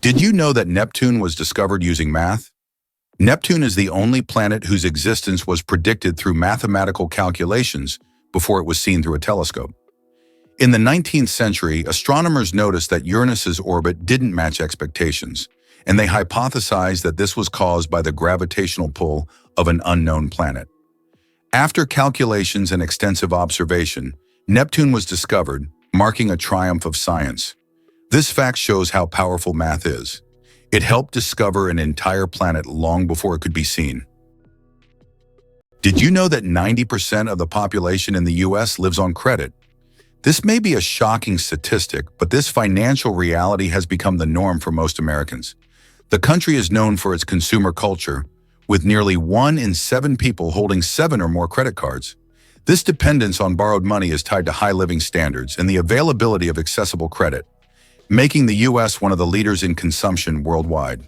Did you know that Neptune was discovered using math? Neptune is the only planet whose existence was predicted through mathematical calculations before it was seen through a telescope. In the 19th century, astronomers noticed that Uranus's orbit didn't match expectations, and they hypothesized that this was caused by the gravitational pull of an unknown planet. After calculations and extensive observation, Neptune was discovered, marking a triumph of science. This fact shows how powerful math is. It helped discover an entire planet long before it could be seen. Did you know that 90% of the population in the US lives on credit? This may be a shocking statistic, but this financial reality has become the norm for most Americans. The country is known for its consumer culture, with nearly 1 in 7 people holding 7 or more credit cards. This dependence on borrowed money is tied to high living standards and the availability of accessible credit, making the U.S. one of the leaders in consumption worldwide.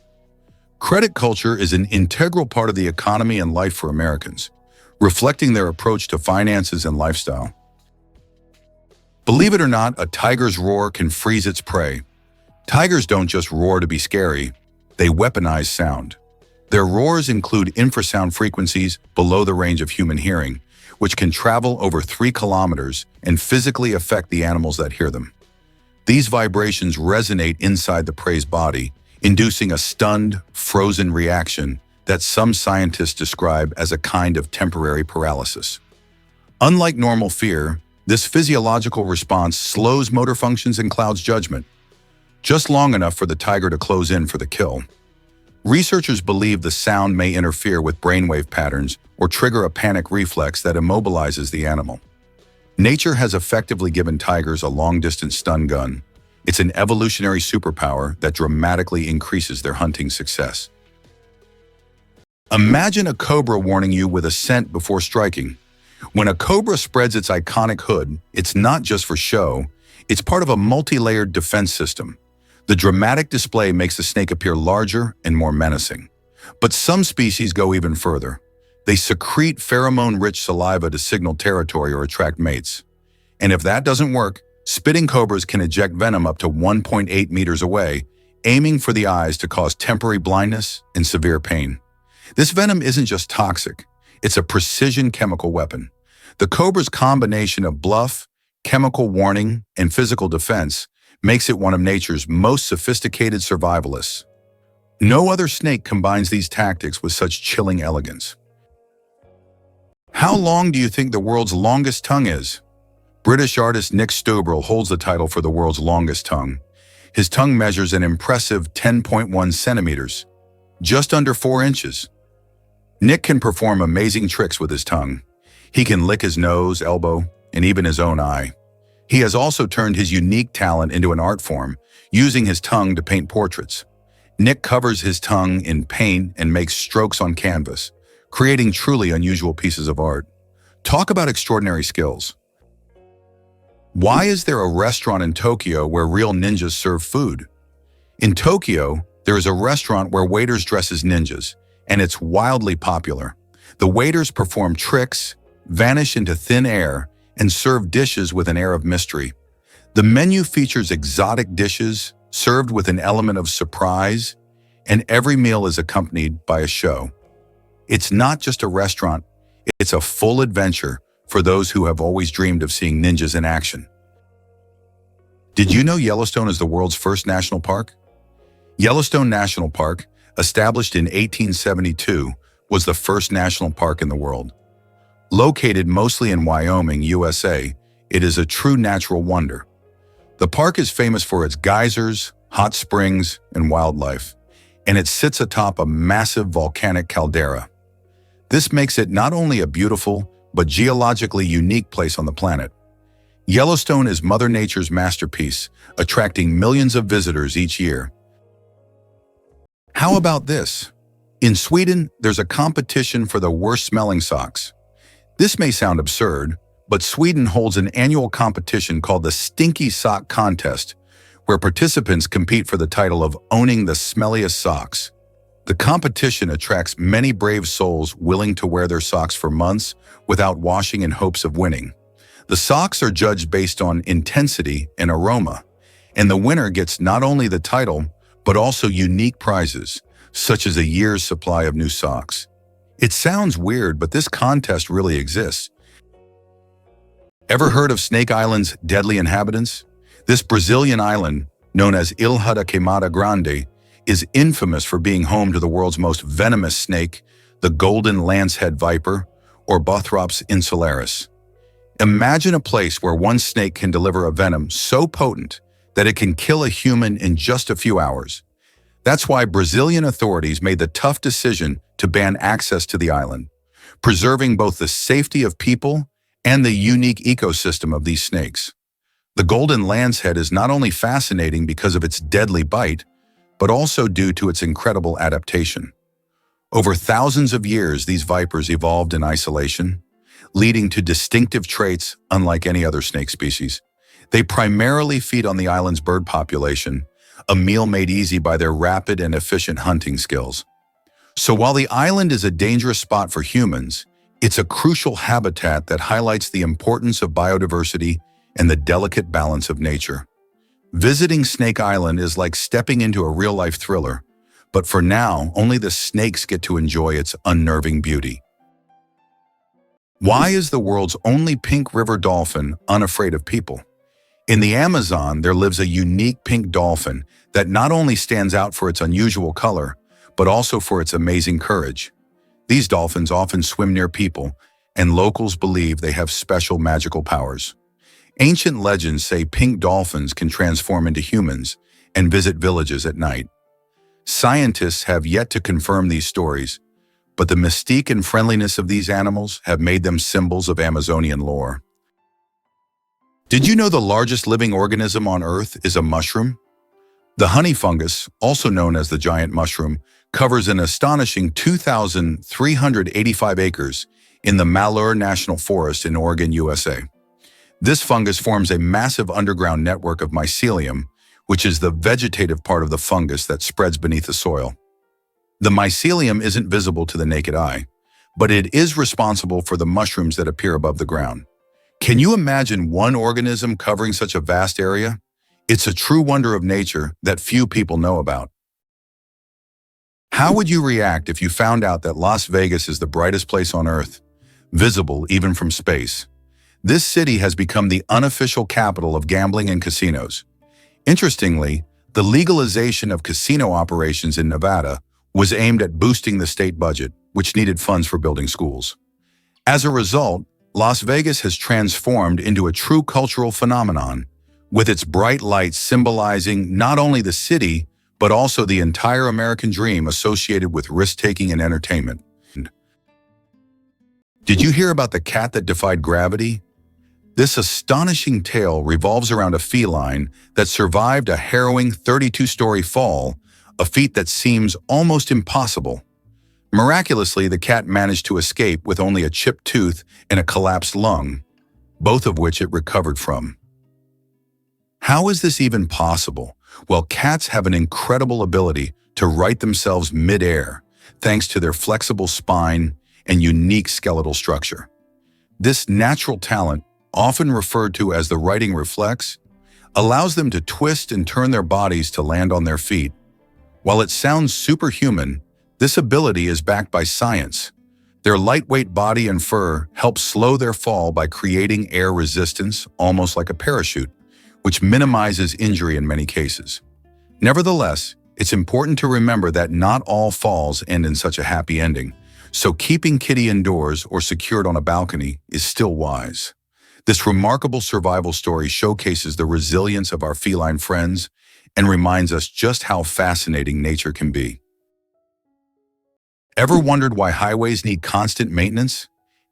Credit culture is an integral part of the economy and life for Americans, reflecting their approach to finances and lifestyle. Believe it or not, a tiger's roar can freeze its prey. Tigers don't just roar to be scary, they weaponize sound. Their roars include infrasound frequencies below the range of human hearing, which can travel over 3 kilometers and physically affect the animals that hear them. These vibrations resonate inside the prey's body, inducing a stunned, frozen reaction that some scientists describe as a kind of temporary paralysis. Unlike normal fear, this physiological response slows motor functions and clouds judgment, just long enough for the tiger to close in for the kill. Researchers believe the sound may interfere with brainwave patterns or trigger a panic reflex that immobilizes the animal. Nature has effectively given tigers a long-distance stun gun. It's an evolutionary superpower that dramatically increases their hunting success. Imagine a cobra warning you with a scent before striking. When a cobra spreads its iconic hood, it's not just for show, it's part of a multi-layered defense system. The dramatic display makes the snake appear larger and more menacing. But some species go even further. They secrete pheromone-rich saliva to signal territory or attract mates. And if that doesn't work, spitting cobras can eject venom up to 1.8 meters away, aiming for the eyes to cause temporary blindness and severe pain. This venom isn't just toxic, it's a precision chemical weapon. The cobra's combination of bluff, chemical warning, and physical defense makes it one of nature's most sophisticated survivalists. No other snake combines these tactics with such chilling elegance. How long do you think the world's longest tongue is? British artist Nick Stobril holds the title for the world's longest tongue. His tongue measures an impressive 10.1 centimeters, just under 4 inches. Nick can perform amazing tricks with his tongue. He can lick his nose, elbow, and even his own eye. He has also turned his unique talent into an art form, using his tongue to paint portraits. Nick covers his tongue in paint and makes strokes on canvas, creating truly unusual pieces of art. Talk about extraordinary skills. Why is there a restaurant in Tokyo where real ninjas serve food? In Tokyo, there is a restaurant where waiters dress as ninjas, and it's wildly popular. The waiters perform tricks, vanish into thin air, and serve dishes with an air of mystery. The menu features exotic dishes served with an element of surprise, and every meal is accompanied by a show. It's not just a restaurant, it's a full adventure for those who have always dreamed of seeing ninjas in action. Did you know Yellowstone is the world's first national park? Yellowstone National Park, established in 1872, was the first national park in the world. Located mostly in Wyoming, USA, it is a true natural wonder. The park is famous for its geysers, hot springs, and wildlife, and it sits atop a massive volcanic caldera. This makes it not only a beautiful, but geologically unique place on the planet. Yellowstone is Mother Nature's masterpiece, attracting millions of visitors each year. How about this? In Sweden, there's a competition for the worst-smelling socks. This may sound absurd, but Sweden holds an annual competition called the Stinky Sock Contest, where participants compete for the title of owning the smelliest socks. The competition attracts many brave souls willing to wear their socks for months without washing in hopes of winning. The socks are judged based on intensity and aroma, and the winner gets not only the title, but also unique prizes, such as a year's supply of new socks. It sounds weird, but this contest really exists. Ever heard of Snake Island's deadly inhabitants? This Brazilian island, known as Ilha da Queimada Grande, is infamous for being home to the world's most venomous snake, the golden lancehead viper, or Bothrops insularis. Imagine a place where one snake can deliver a venom so potent that it can kill a human in just a few hours. That's why Brazilian authorities made the tough decision to ban access to the island, preserving both the safety of people and the unique ecosystem of these snakes. The golden lancehead is not only fascinating because of its deadly bite, but also due to its incredible adaptation. Over thousands of years, these vipers evolved in isolation, leading to distinctive traits unlike any other snake species. They primarily feed on the island's bird population, a meal made easy by their rapid and efficient hunting skills. So while the island is a dangerous spot for humans, it's a crucial habitat that highlights the importance of biodiversity and the delicate balance of nature. Visiting Snake Island is like stepping into a real-life thriller, but for now, only the snakes get to enjoy its unnerving beauty. Why is the world's only pink river dolphin unafraid of people? In the Amazon, there lives a unique pink dolphin that not only stands out for its unusual color, but also for its amazing courage. These dolphins often swim near people, and locals believe they have special magical powers. Ancient legends say pink dolphins can transform into humans and visit villages at night. Scientists have yet to confirm these stories, but the mystique and friendliness of these animals have made them symbols of Amazonian lore. Did you know the largest living organism on Earth is a mushroom? The honey fungus, also known as the giant mushroom, covers an astonishing 2,385 acres in the Malheur National Forest in Oregon, USA. This fungus forms a massive underground network of mycelium, which is the vegetative part of the fungus that spreads beneath the soil. The mycelium isn't visible to the naked eye, but it is responsible for the mushrooms that appear above the ground. Can you imagine one organism covering such a vast area? It's a true wonder of nature that few people know about. How would you react if you found out that Las Vegas is the brightest place on Earth, visible even from space? This city has become the unofficial capital of gambling and casinos. Interestingly, the legalization of casino operations in Nevada was aimed at boosting the state budget, which needed funds for building schools. As a result, Las Vegas has transformed into a true cultural phenomenon, with its bright lights symbolizing not only the city, but also the entire American dream associated with risk-taking and entertainment. Did you hear about the cat that defied gravity? This astonishing tale revolves around a feline that survived a harrowing 32-story fall, a feat that seems almost impossible. Miraculously, the cat managed to escape with only a chipped tooth and a collapsed lung, both of which it recovered from. How is this even possible? Well, cats have an incredible ability to right themselves mid-air, thanks to their flexible spine and unique skeletal structure. This natural talent, often referred to as the righting reflex, allows them to twist and turn their bodies to land on their feet. While it sounds superhuman, this ability is backed by science. Their lightweight body and fur help slow their fall by creating air resistance, almost like a parachute, which minimizes injury in many cases. Nevertheless, it's important to remember that not all falls end in such a happy ending, so keeping Kitty indoors or secured on a balcony is still wise. This remarkable survival story showcases the resilience of our feline friends and reminds us just how fascinating nature can be. Ever wondered why highways need constant maintenance?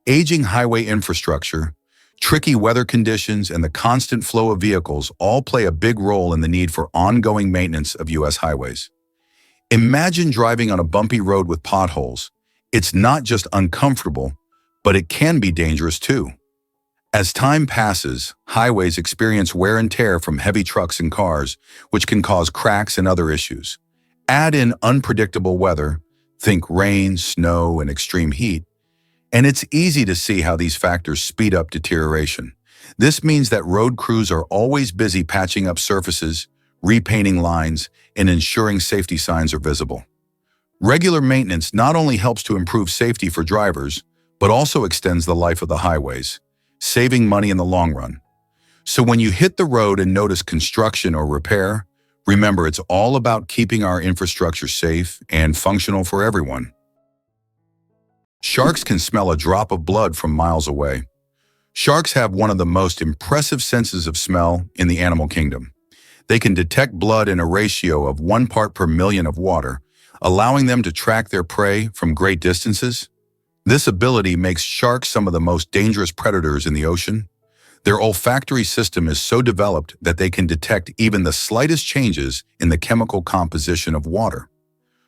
Aging highway infrastructure, tricky weather conditions, and the constant flow of vehicles all play a big role in the need for ongoing maintenance of U.S. highways. Imagine driving on a bumpy road with potholes. It's not just uncomfortable, but it can be dangerous too. As time passes, highways experience wear and tear from heavy trucks and cars, which can cause cracks and other issues. Add in unpredictable weather, think rain, snow, and extreme heat, and it's easy to see how these factors speed up deterioration. This means that road crews are always busy patching up surfaces, repainting lines, and ensuring safety signs are visible. Regular maintenance not only helps to improve safety for drivers, but also extends the life of the highways, saving money in the long run. So when you hit the road and notice construction or repair, remember it's all about keeping our infrastructure safe and functional for everyone. Sharks can smell a drop of blood from miles away. Sharks have one of the most impressive senses of smell in the animal kingdom. They can detect blood in a ratio of 1 part per million of water, allowing them to track their prey from great distances. This ability makes sharks some of the most dangerous predators in the ocean. Their olfactory system is so developed that they can detect even the slightest changes in the chemical composition of water.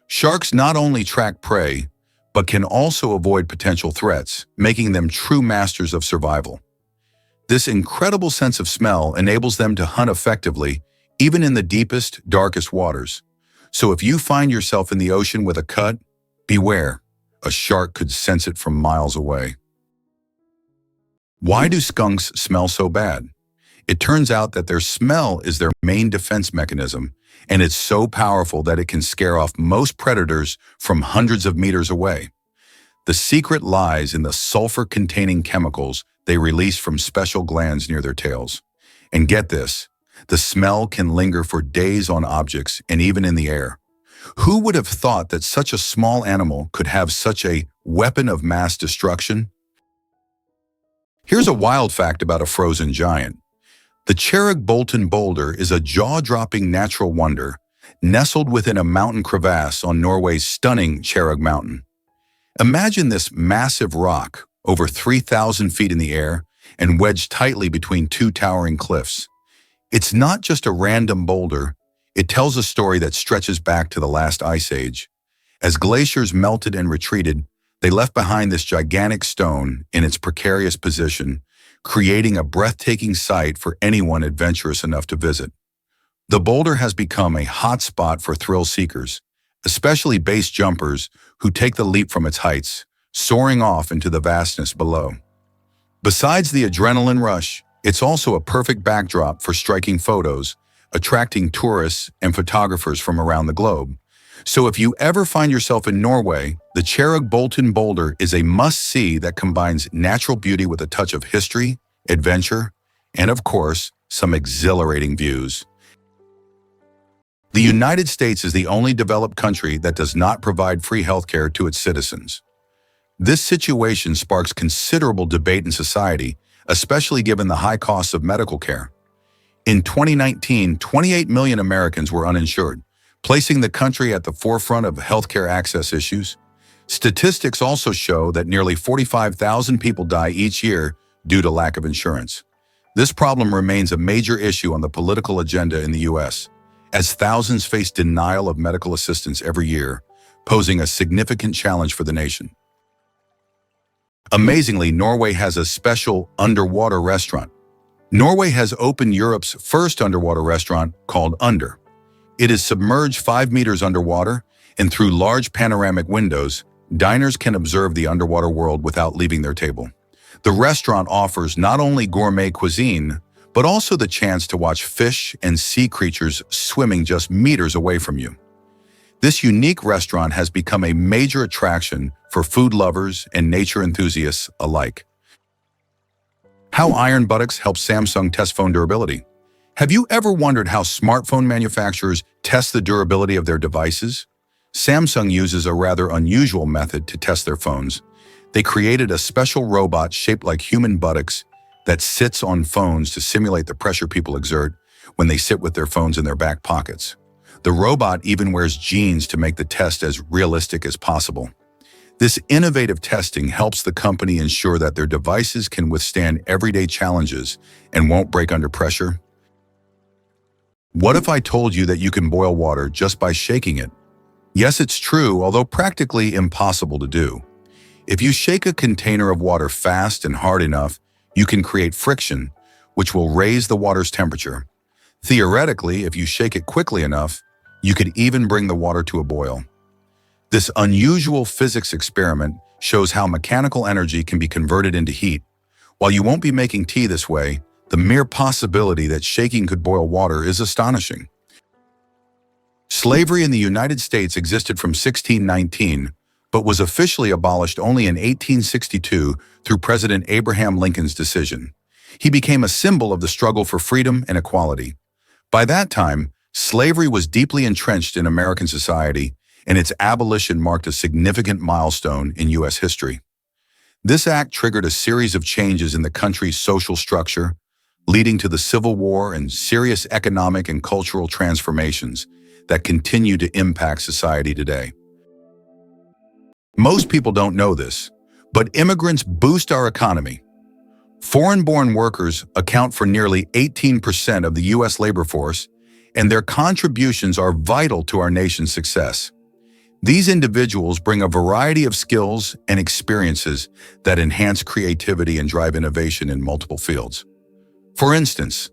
Sharks not only track prey, but can also avoid potential threats, making them true masters of survival. This incredible sense of smell enables them to hunt effectively, even in the deepest, darkest waters. So if you find yourself in the ocean with a cut, beware. A shark could sense it from miles away. Why do skunks smell so bad? It turns out that their smell is their main defense mechanism, and it's so powerful that it can scare off most predators from hundreds of meters away. The secret lies in the sulfur-containing chemicals they release from special glands near their tails. And get this, the smell can linger for days on objects and even in the air. Who would have thought that such a small animal could have such a weapon of mass destruction? Here's a wild fact about a frozen giant. The Cherrig-Bolton boulder is a jaw-dropping natural wonder, nestled within a mountain crevasse on Norway's stunning Cherrig Mountain. Imagine this massive rock, over 3,000 feet in the air, and wedged tightly between two towering cliffs. It's not just a random boulder, it tells a story that stretches back to the last ice age. As glaciers melted and retreated, they left behind this gigantic stone in its precarious position, creating a breathtaking sight for anyone adventurous enough to visit. The boulder has become a hot spot for thrill seekers, especially base jumpers who take the leap from its heights, soaring off into the vastness below. Besides the adrenaline rush, it's also a perfect backdrop for striking photos, attracting tourists and photographers from around the globe. So if you ever find yourself in Norway, the Cherrig-Bolton boulder is a must-see that combines natural beauty with a touch of history, adventure, and of course, some exhilarating views. The United States is the only developed country that does not provide free healthcare to its citizens. This situation sparks considerable debate in society, especially given the high costs of medical care. In 2019, 28 million Americans were uninsured, placing the country at the forefront of healthcare access issues. Statistics also show that nearly 45,000 people die each year due to lack of insurance. This problem remains a major issue on the political agenda in the U.S., as thousands face denial of medical assistance every year, posing a significant challenge for the nation. Amazingly, Norway has a special underwater restaurant. Norway has opened Europe's first underwater restaurant called Under. It is submerged 5 meters underwater, and through large panoramic windows, diners can observe the underwater world without leaving their table. The restaurant offers not only gourmet cuisine, but also the chance to watch fish and sea creatures swimming just meters away from you. This unique restaurant has become a major attraction for food lovers and nature enthusiasts alike. How iron buttocks help Samsung test phone durability. Have you ever wondered how smartphone manufacturers test the durability of their devices? Samsung uses a rather unusual method to test their phones. They created a special robot shaped like human buttocks that sits on phones to simulate the pressure people exert when they sit with their phones in their back pockets. The robot even wears jeans to make the test as realistic as possible. This innovative testing helps the company ensure that their devices can withstand everyday challenges and won't break under pressure. What if I told you that you can boil water just by shaking it? Yes, it's true, although practically impossible to do. If you shake a container of water fast and hard enough, you can create friction, which will raise the water's temperature. Theoretically, if you shake it quickly enough, you could even bring the water to a boil. This unusual physics experiment shows how mechanical energy can be converted into heat. While you won't be making tea this way, the mere possibility that shaking could boil water is astonishing. Slavery in the United States existed from 1619, but was officially abolished only in 1862 through President Abraham Lincoln's decision. He became a symbol of the struggle for freedom and equality. By that time, slavery was deeply entrenched in American society, and its abolition marked a significant milestone in U.S. history. This act triggered a series of changes in the country's social structure, leading to the Civil War and serious economic and cultural transformations that continue to impact society today. Most people don't know this, but immigrants boost our economy. Foreign-born workers account for nearly 18% of the U.S. labor force, and their contributions are vital to our nation's success. These individuals bring a variety of skills and experiences that enhance creativity and drive innovation in multiple fields. For instance,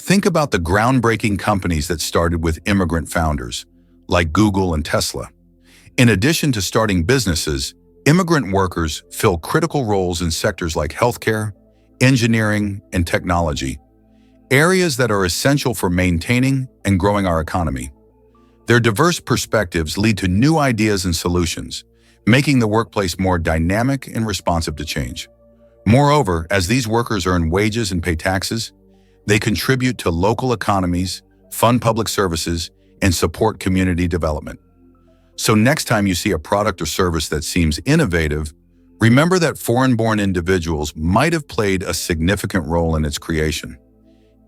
think about the groundbreaking companies that started with immigrant founders, like Google and Tesla. In addition to starting businesses, immigrant workers fill critical roles in sectors like healthcare, engineering, and technology, areas that are essential for maintaining and growing our economy. Their diverse perspectives lead to new ideas and solutions, making the workplace more dynamic and responsive to change. Moreover, as these workers earn wages and pay taxes, they contribute to local economies, fund public services, and support community development. So next time you see a product or service that seems innovative, remember that foreign-born individuals might have played a significant role in its creation.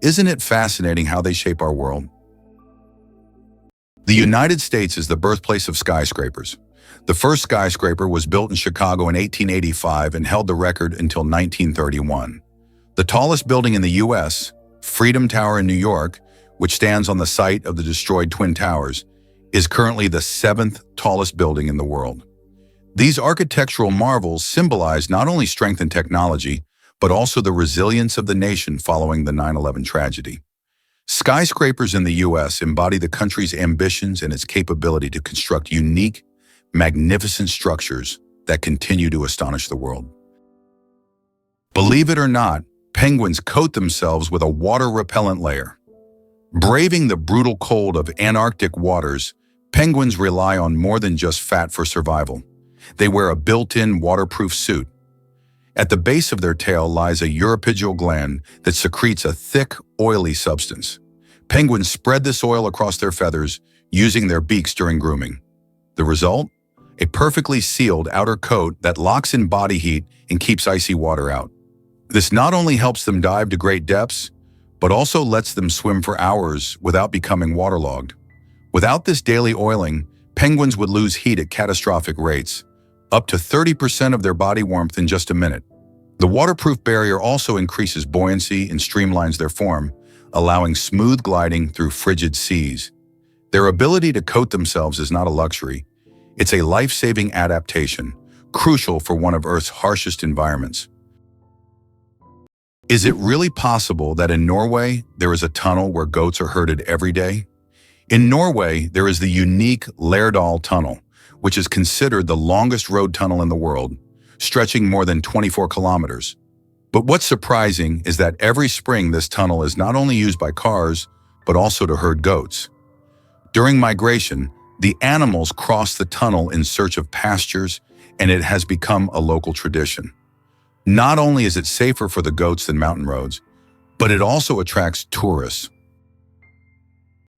Isn't it fascinating how they shape our world? The United States is the birthplace of skyscrapers. The first skyscraper was built in Chicago in 1885 and held the record until 1931. The tallest building in the U.S., Freedom Tower in New York, which stands on the site of the destroyed Twin Towers, is currently the 7th tallest building in the world. These architectural marvels symbolize not only strength and technology, but also the resilience of the nation following the 9/11 tragedy. Skyscrapers in the U.S. embody the country's ambitions and its capability to construct unique, magnificent structures that continue to astonish the world. Believe it or not, penguins coat themselves with a water-repellent layer. Braving the brutal cold of Antarctic waters, penguins rely on more than just fat for survival. They wear a built-in waterproof suit. At the base of their tail lies a uripygial gland that secretes a thick, oily substance. Penguins spread this oil across their feathers, using their beaks during grooming. The result? A perfectly sealed outer coat that locks in body heat and keeps icy water out. This not only helps them dive to great depths, but also lets them swim for hours without becoming waterlogged. Without this daily oiling, penguins would lose heat at catastrophic rates, up to 30% of their body warmth in just a minute. The waterproof barrier also increases buoyancy and streamlines their form, allowing smooth gliding through frigid seas. Their ability to coat themselves is not a luxury. It's a life-saving adaptation, crucial for one of Earth's harshest environments. Is it really possible that in Norway there is a tunnel where goats are herded every day? In Norway, there is the unique Lærdal Tunnel, which is considered the longest road tunnel in the world, stretching more than 24 kilometers. But what's surprising is that every spring this tunnel is not only used by cars, but also to herd goats. During migration, the animals cross the tunnel in search of pastures, and it has become a local tradition. Not only is it safer for the goats than mountain roads, but it also attracts tourists.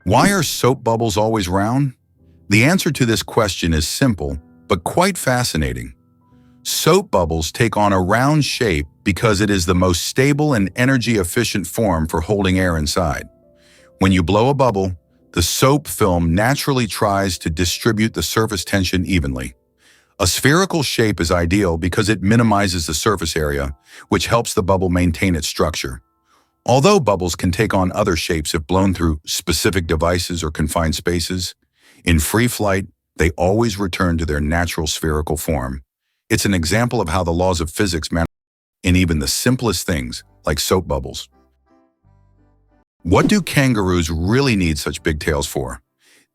Why are soap bubbles always round? The answer to this question is simple, but quite fascinating. Soap bubbles take on a round shape because it is the most stable and energy-efficient form for holding air inside. When you blow a bubble, the soap film naturally tries to distribute the surface tension evenly. A spherical shape is ideal because it minimizes the surface area, which helps the bubble maintain its structure. Although bubbles can take on other shapes if blown through specific devices or confined spaces, in free flight, they always return to their natural spherical form. It's an example of how the laws of physics manifest in even the simplest things, like soap bubbles. What do kangaroos really need such big tails for?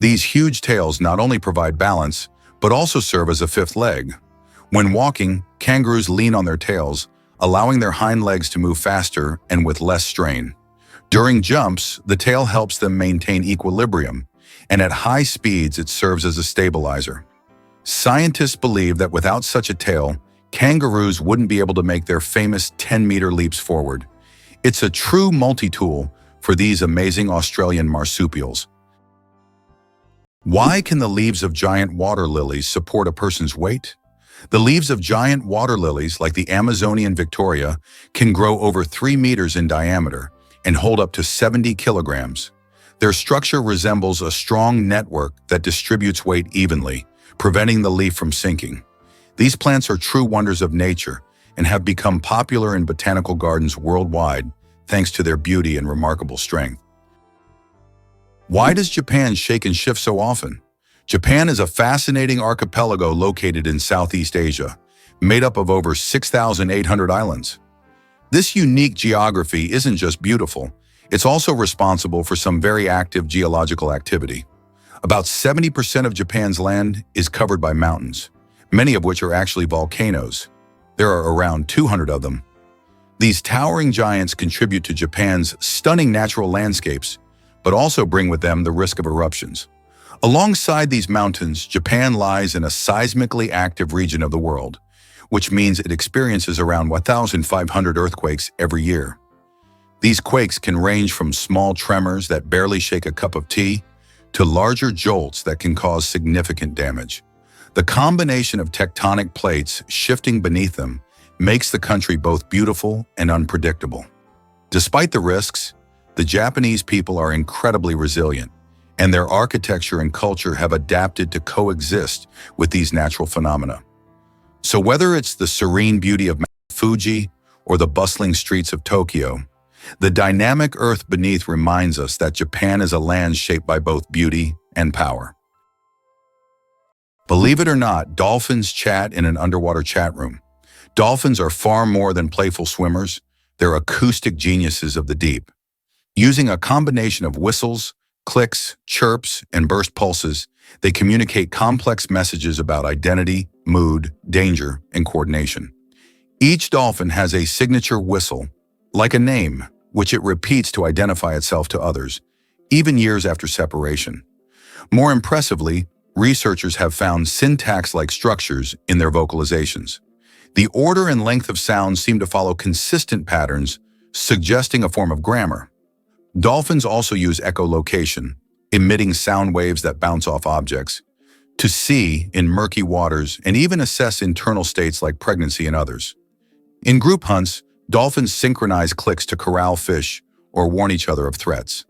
These huge tails not only provide balance, but also serve as a fifth leg. When walking, kangaroos lean on their tails, allowing their hind legs to move faster and with less strain. During jumps, the tail helps them maintain equilibrium, and at high speeds it serves as a stabilizer. Scientists believe that without such a tail, kangaroos wouldn't be able to make their famous 10-meter leaps forward. It's a true multi-tool for these amazing Australian marsupials. Why can the leaves of giant water lilies support a person's weight? The leaves of giant water lilies, like the Amazonian Victoria, can grow over 3 meters in diameter and hold up to 70 kilograms. Their structure resembles a strong network that distributes weight evenly, preventing the leaf from sinking. These plants are true wonders of nature and have become popular in botanical gardens worldwide thanks to their beauty and remarkable strength. Why does Japan shake and shift so often? Japan is a fascinating archipelago located in Southeast Asia, made up of over 6,800 islands. This unique geography isn't just beautiful, it's also responsible for some very active geological activity. About 70% of Japan's land is covered by mountains, many of which are actually volcanoes. There are around 200 of them. These towering giants contribute to Japan's stunning natural landscapes, but also bring with them the risk of eruptions. Alongside these mountains, Japan lies in a seismically active region of the world, which means it experiences around 1,500 earthquakes every year. These quakes can range from small tremors that barely shake a cup of tea to larger jolts that can cause significant damage. The combination of tectonic plates shifting beneath them makes the country both beautiful and unpredictable. Despite the risks, the Japanese people are incredibly resilient, and their architecture and culture have adapted to coexist with these natural phenomena. So whether it's the serene beauty of Mount Fuji or the bustling streets of Tokyo, the dynamic earth beneath reminds us that Japan is a land shaped by both beauty and power. Believe it or not, dolphins chat in an underwater chat room. Dolphins are far more than playful swimmers. They're acoustic geniuses of the deep. Using a combination of whistles, clicks, chirps, and burst pulses, they communicate complex messages about identity, mood, danger, and coordination. Each dolphin has a signature whistle, like a name, which it repeats to identify itself to others, even years after separation. More impressively, researchers have found syntax-like structures in their vocalizations. The order and length of sounds seem to follow consistent patterns, suggesting a form of grammar. Dolphins also use echolocation, emitting sound waves that bounce off objects, to see in murky waters and even assess internal states like pregnancy and others. In group hunts, dolphins synchronize clicks to corral fish or warn each other of threats.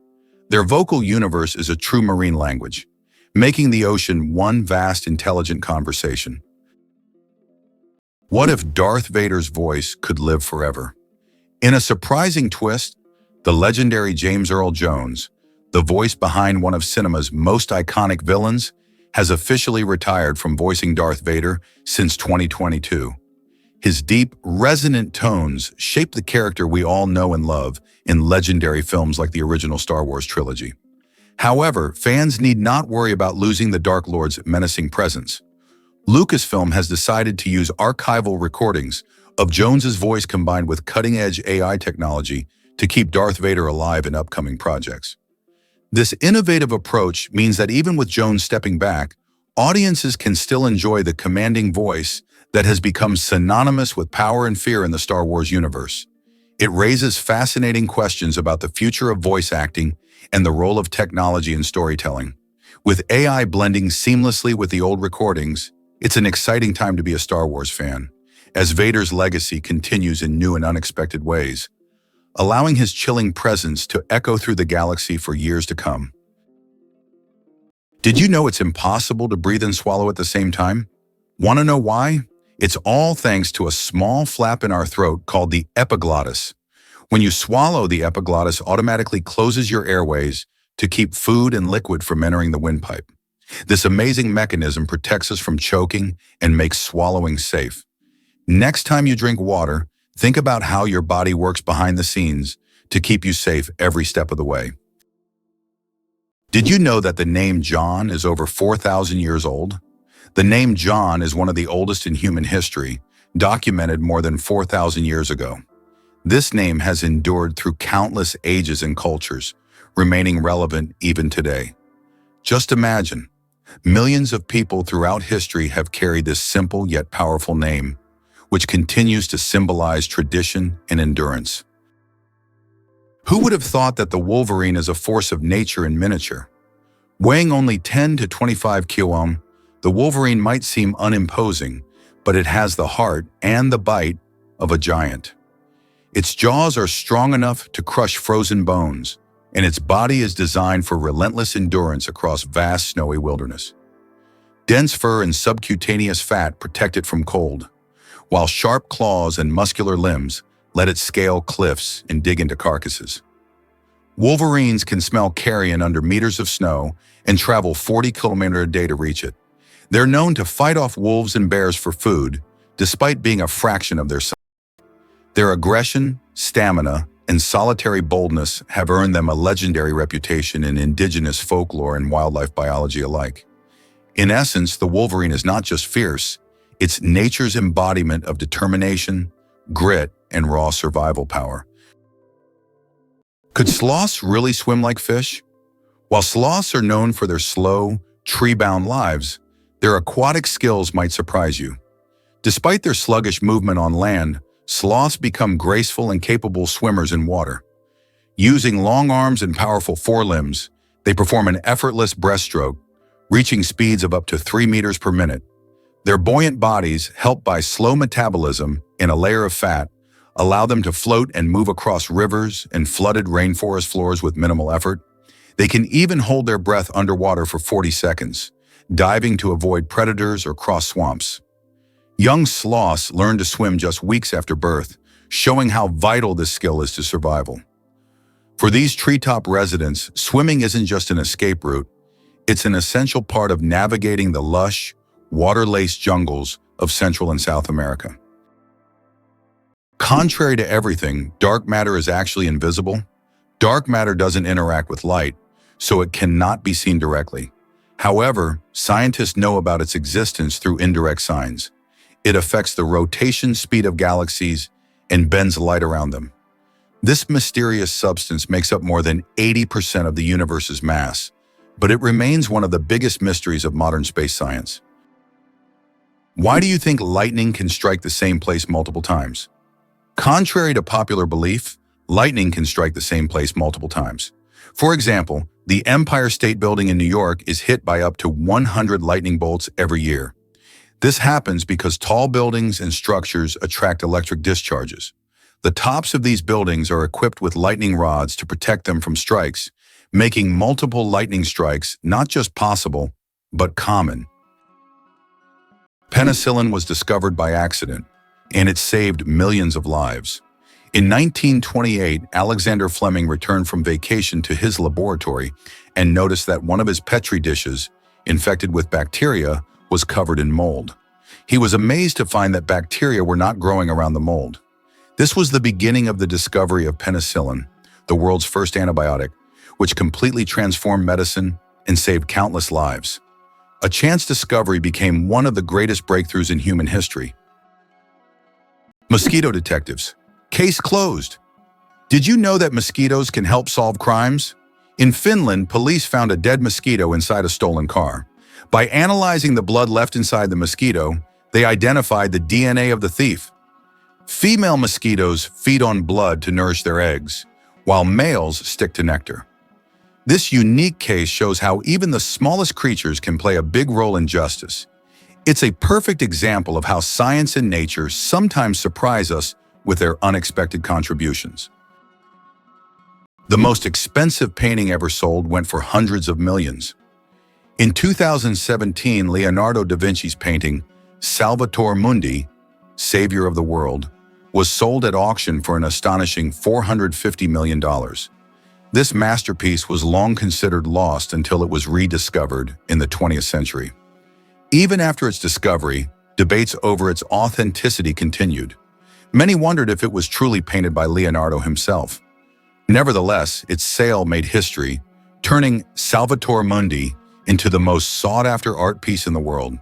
Their vocal universe is a true marine language, making the ocean one vast intelligent conversation. What if Darth Vader's voice could live forever? In a surprising twist, the legendary James Earl Jones, the voice behind one of cinema's most iconic villains, has officially retired from voicing Darth Vader since 2022. His deep, resonant tones shape the character we all know and love in legendary films like the original Star Wars trilogy. However, fans need not worry about losing the Dark Lord's menacing presence. Lucasfilm has decided to use archival recordings of Jones's voice combined with cutting-edge AI technology to keep Darth Vader alive in upcoming projects. This innovative approach means that even with Jones stepping back, audiences can still enjoy the commanding voice that has become synonymous with power and fear in the Star Wars universe. It raises fascinating questions about the future of voice acting and the role of technology in storytelling. With AI blending seamlessly with the old recordings, it's an exciting time to be a Star Wars fan, as Vader's legacy continues in new and unexpected ways, allowing his chilling presence to echo through the galaxy for years to come. Did you know it's impossible to breathe and swallow at the same time? Want to know why? It's all thanks to a small flap in our throat called the epiglottis. When you swallow, the epiglottis automatically closes your airways to keep food and liquid from entering the windpipe. This amazing mechanism protects us from choking and makes swallowing safe. Next time you drink water, think about how your body works behind the scenes to keep you safe every step of the way. Did you know that the name John is over 4,000 years old? The name John is one of the oldest in human history, documented more than 4,000 years ago. This name has endured through countless ages and cultures, remaining relevant even today. Just imagine, millions of people throughout history have carried this simple yet powerful name, which continues to symbolize tradition and endurance. Who would have thought that the wolverine is a force of nature in miniature? Weighing only 10 to 25 kg, the wolverine might seem unimposing, but it has the heart and the bite of a giant. Its jaws are strong enough to crush frozen bones, and its body is designed for relentless endurance across vast snowy wilderness. Dense fur and subcutaneous fat protect it from cold, while sharp claws and muscular limbs let it scale cliffs and dig into carcasses. Wolverines can smell carrion under meters of snow and travel 40 kilometers a day to reach it. They're known to fight off wolves and bears for food, despite being a fraction of their size. Their aggression, stamina, and solitary boldness have earned them a legendary reputation in indigenous folklore and wildlife biology alike. In essence, the wolverine is not just fierce, it's nature's embodiment of determination, grit, and raw survival power. Could sloths really swim like fish? While sloths are known for their slow, tree-bound lives, their aquatic skills might surprise you. Despite their sluggish movement on land, sloths become graceful and capable swimmers in water. Using long arms and powerful forelimbs, they perform an effortless breaststroke, reaching speeds of up to 3 meters per minute. Their buoyant bodies, helped by slow metabolism and a layer of fat, allow them to float and move across rivers and flooded rainforest floors with minimal effort. They can even hold their breath underwater for 40 seconds, diving to avoid predators or cross swamps. Young sloths learn to swim just weeks after birth, showing how vital this skill is to survival. For these treetop residents, swimming isn't just an escape route, it's an essential part of navigating the lush, water-laced jungles of Central and South America. Contrary to everything, dark matter is actually invisible. Dark matter doesn't interact with light, so it cannot be seen directly. However, scientists know about its existence through indirect signs. It affects the rotation speed of galaxies and bends light around them. This mysterious substance makes up more than 80% of the universe's mass, but it remains one of the biggest mysteries of modern space science. Why do you think lightning can strike the same place multiple times? Contrary to popular belief, lightning can strike the same place multiple times. For example, the Empire State Building in New York is hit by up to 100 lightning bolts every year. This happens because tall buildings and structures attract electric discharges. The tops of these buildings are equipped with lightning rods to protect them from strikes, making multiple lightning strikes not just possible, but common. Penicillin was discovered by accident, and it saved millions of lives. In 1928, Alexander Fleming returned from vacation to his laboratory and noticed that one of his Petri dishes, infected with bacteria, was covered in mold. He was amazed to find that bacteria were not growing around the mold. This was the beginning of the discovery of penicillin, the world's first antibiotic, which completely transformed medicine and saved countless lives. A chance discovery became one of the greatest breakthroughs in human history. Mosquito detectives. Case closed. Did you know that mosquitoes can help solve crimes? In Finland, police found a dead mosquito inside a stolen car. By analyzing the blood left inside the mosquito, they identified the DNA of the thief. Female mosquitoes feed on blood to nourish their eggs, while males stick to nectar. This unique case shows how even the smallest creatures can play a big role in justice. It's a perfect example of how science and nature sometimes surprise us with their unexpected contributions. The most expensive painting ever sold went for hundreds of millions. In 2017, Leonardo da Vinci's painting, Salvator Mundi, Savior of the World, was sold at auction for an astonishing $450 million. This masterpiece was long considered lost until it was rediscovered in the 20th century. Even after its discovery, debates over its authenticity continued. Many wondered if it was truly painted by Leonardo himself. Nevertheless, its sale made history, turning Salvator Mundi into the most sought-after art piece in the world.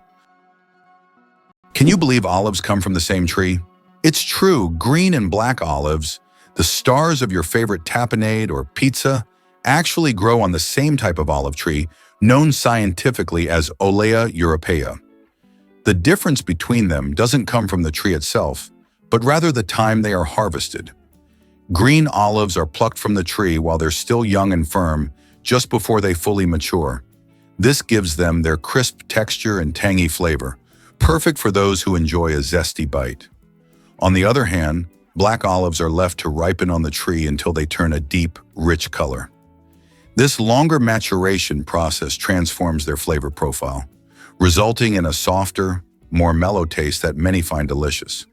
Can you believe olives come from the same tree? It's true, green and black olives, the stars of your favorite tapenade or pizza, actually grow on the same type of olive tree, known scientifically as Olea europaea. The difference between them doesn't come from the tree itself, but rather the time they are harvested. Green olives are plucked from the tree while they're still young and firm, just before they fully mature. This gives them their crisp texture and tangy flavor, perfect for those who enjoy a zesty bite. On the other hand, black olives are left to ripen on the tree until they turn a deep, rich color. This longer maturation process transforms their flavor profile, resulting in a softer, more mellow taste that many find delicious.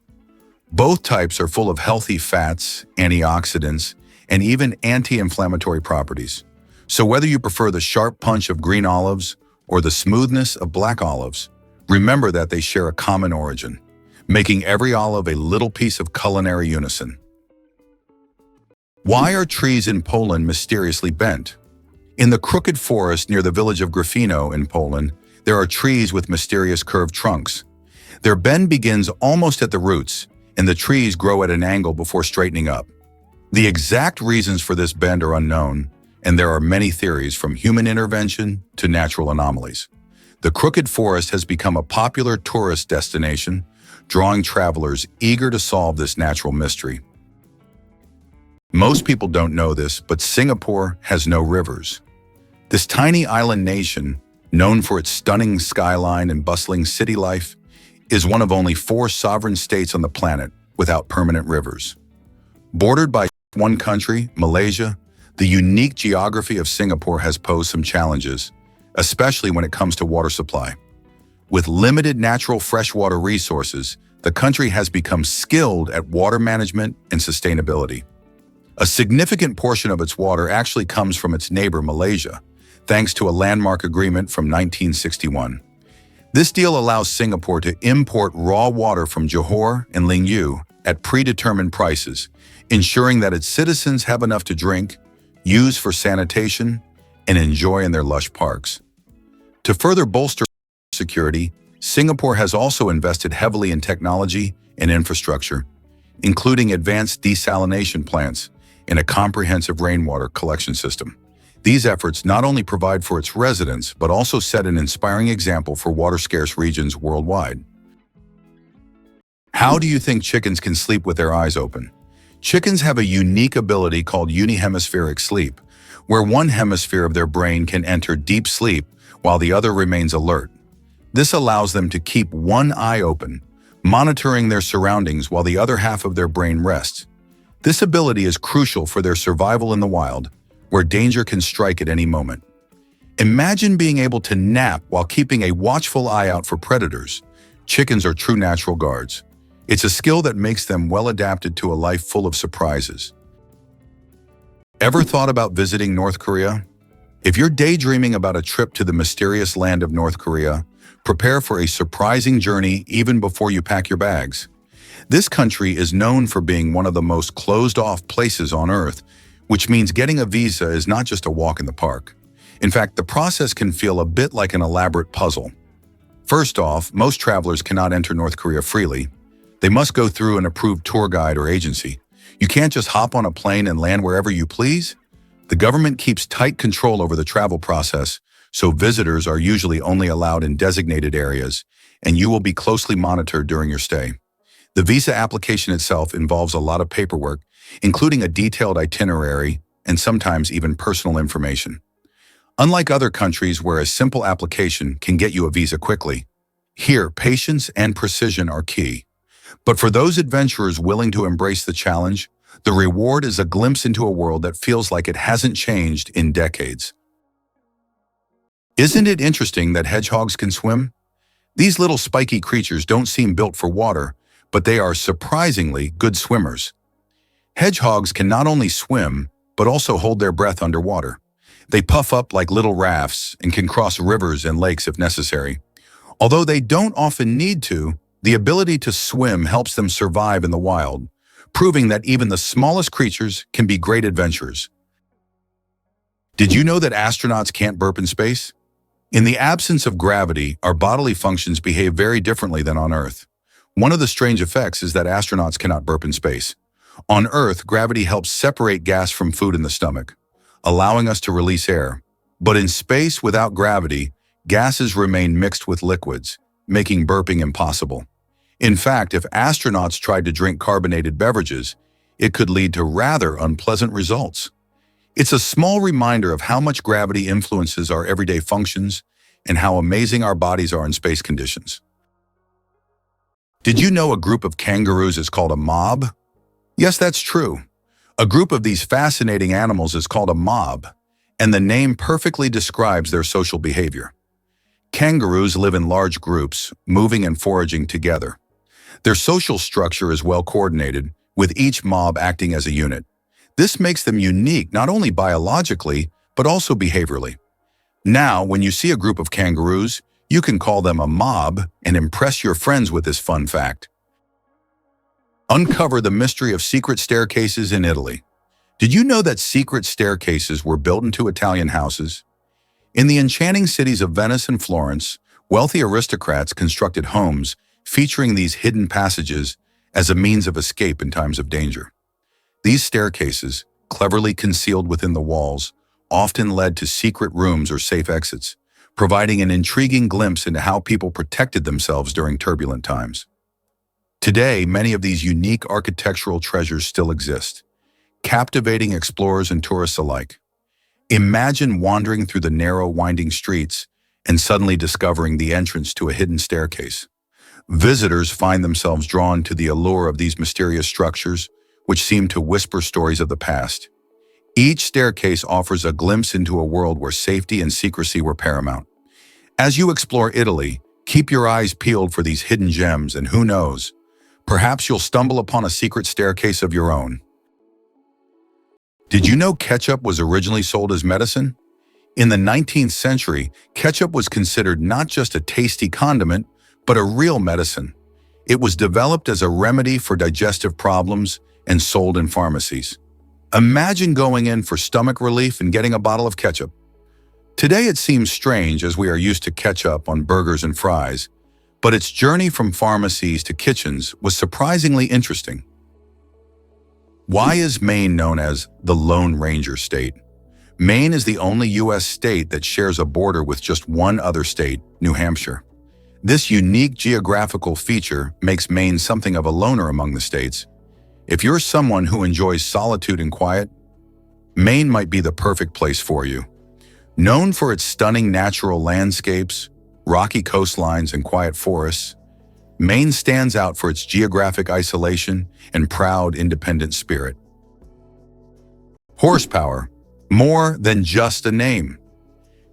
Both types are full of healthy fats, antioxidants, and even anti-inflammatory properties. So whether you prefer the sharp punch of green olives or the smoothness of black olives, remember that they share a common origin, making every olive a little piece of culinary unison. Why are trees in Poland mysteriously bent? In the crooked forest near the village of Gryfino in Poland, there are trees with mysterious curved trunks. Their bend begins almost at the roots, and the trees grow at an angle before straightening up. The exact reasons for this bend are unknown, and there are many theories from human intervention to natural anomalies. The crooked forest has become a popular tourist destination, drawing travelers eager to solve this natural mystery. Most people don't know this, but Singapore has no rivers. This tiny island nation, known for its stunning skyline and bustling city life, is one of only 4 sovereign states on the planet without permanent rivers. Bordered by one country, Malaysia, the unique geography of Singapore has posed some challenges, especially when it comes to water supply. With limited natural freshwater resources, the country has become skilled at water management and sustainability. A significant portion of its water actually comes from its neighbor Malaysia, thanks to a landmark agreement from 1961. This deal allows Singapore to import raw water from Johor and Lingyou at predetermined prices, ensuring that its citizens have enough to drink, use for sanitation, and enjoy in their lush parks. To further bolster security, Singapore has also invested heavily in technology and infrastructure, including advanced desalination plants and a comprehensive rainwater collection system. These efforts not only provide for its residents, but also set an inspiring example for water-scarce regions worldwide. How do you think chickens can sleep with their eyes open? Chickens have a unique ability called unihemispheric sleep, where one hemisphere of their brain can enter deep sleep while the other remains alert. This allows them to keep one eye open, monitoring their surroundings while the other half of their brain rests. This ability is crucial for their survival in the wild, where danger can strike at any moment. Imagine being able to nap while keeping a watchful eye out for predators. Chickens are true natural guards. It's a skill that makes them well adapted to a life full of surprises. Ever thought about visiting North Korea? If you're daydreaming about a trip to the mysterious land of North Korea, prepare for a surprising journey even before you pack your bags. This country is known for being one of the most closed-off places on Earth, which means getting a visa is not just a walk in the park. In fact, the process can feel a bit like an elaborate puzzle. First off, most travelers cannot enter North Korea freely. They must go through an approved tour guide or agency. You can't just hop on a plane and land wherever you please. The government keeps tight control over the travel process, so visitors are usually only allowed in designated areas, and you will be closely monitored during your stay. The visa application itself involves a lot of paperwork, including a detailed itinerary and sometimes even personal information. Unlike other countries where a simple application can get you a visa quickly, here patience and precision are key. But for those adventurers willing to embrace the challenge, the reward is a glimpse into a world that feels like it hasn't changed in decades. Isn't it interesting that hedgehogs can swim? These little spiky creatures don't seem built for water, but they are surprisingly good swimmers. Hedgehogs can not only swim, but also hold their breath underwater. They puff up like little rafts and can cross rivers and lakes if necessary. Although they don't often need to, the ability to swim helps them survive in the wild, proving that even the smallest creatures can be great adventurers. Did you know that astronauts can't burp in space? In the absence of gravity, our bodily functions behave very differently than on Earth. One of the strange effects is that astronauts cannot burp in space. On Earth, gravity helps separate gas from food in the stomach, allowing us to release air. But in space without gravity, gases remain mixed with liquids, making burping impossible. In fact, if astronauts tried to drink carbonated beverages, it could lead to rather unpleasant results. It's a small reminder of how much gravity influences our everyday functions and how amazing our bodies are in space conditions. Did you know a group of kangaroos is called a mob? Yes, that's true. A group of these fascinating animals is called a mob, and the name perfectly describes their social behavior. Kangaroos live in large groups, moving and foraging together. Their social structure is well coordinated, with each mob acting as a unit. This makes them unique not only biologically, but also behaviorally. Now, when you see a group of kangaroos, you can call them a mob and impress your friends with this fun fact. Uncover the mystery of secret staircases in Italy. Did you know that secret staircases were built into Italian houses? In the enchanting cities of Venice and Florence, wealthy aristocrats constructed homes featuring these hidden passages as a means of escape in times of danger. These staircases, cleverly concealed within the walls, often led to secret rooms or safe exits, providing an intriguing glimpse into how people protected themselves during turbulent times. Today, many of these unique architectural treasures still exist, captivating explorers and tourists alike. Imagine wandering through the narrow, winding streets and suddenly discovering the entrance to a hidden staircase. Visitors find themselves drawn to the allure of these mysterious structures, which seem to whisper stories of the past. Each staircase offers a glimpse into a world where safety and secrecy were paramount. As you explore Italy, keep your eyes peeled for these hidden gems, and who knows, perhaps you'll stumble upon a secret staircase of your own. Did you know ketchup was originally sold as medicine? In the 19th century, ketchup was considered not just a tasty condiment, but a real medicine. It was developed as a remedy for digestive problems and sold in pharmacies. Imagine going in for stomach relief and getting a bottle of ketchup. Today it seems strange as we are used to ketchup on burgers and fries, but its journey from pharmacies to kitchens was surprisingly interesting. Why is Maine known as the Lone Ranger State? Maine is the only U.S. state that shares a border with just one other state, New Hampshire. This unique geographical feature makes Maine something of a loner among the states. If you're someone who enjoys solitude and quiet, Maine might be the perfect place for you. Known for its stunning natural landscapes, rocky coastlines, and quiet forests, Maine stands out for its geographic isolation and proud, independent spirit. Horsepower, more than just a name.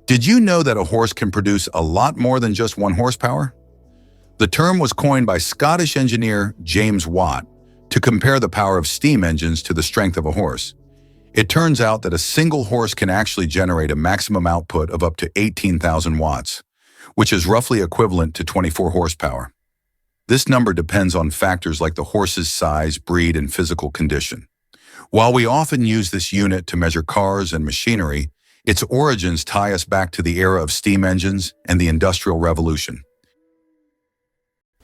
Did you know that a horse can produce a lot more than just 1 horsepower? The term was coined by Scottish engineer James Watt to compare the power of steam engines to the strength of a horse. It turns out that a single horse can actually generate a maximum output of up to 18,000 watts, which is roughly equivalent to 24 horsepower. This number depends on factors like the horse's size, breed, and physical condition. While we often use this unit to measure cars and machinery, its origins tie us back to the era of steam engines and the Industrial Revolution.